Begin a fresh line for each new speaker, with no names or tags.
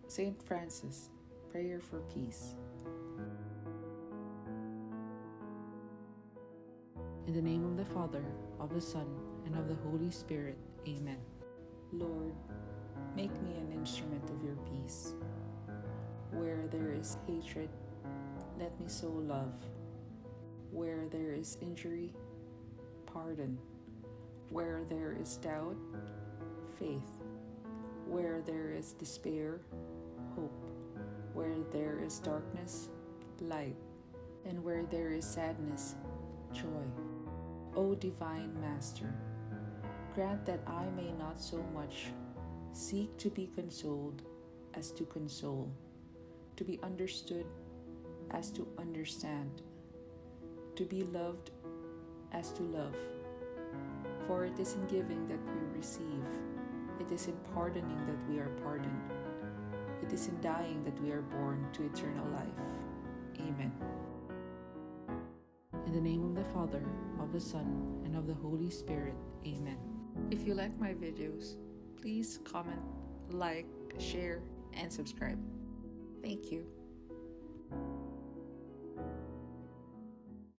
Saint Francis, Prayer for Peace. In the name of the Father, of the Son, and of the Holy Spirit. Amen. Lord, make me an instrument of your peace. Where there is hatred, let me sow love. Where there is injury, pardon. Where there is doubt, faith. Where there is despair, hope. Where there is darkness, light. And where there is sadness, joy. O Divine Master, grant that I may not so much seek to be consoled as to console, to be understood as to understand, to be loved as to love. For it is in giving that we receive, it is in pardoning that we are pardoned, it is in dying that we are born to eternal life. Amen. In the name of the Father, of the Son, and of the Holy Spirit. Amen. If you like my videos, please comment, like, share, and subscribe. Thank you.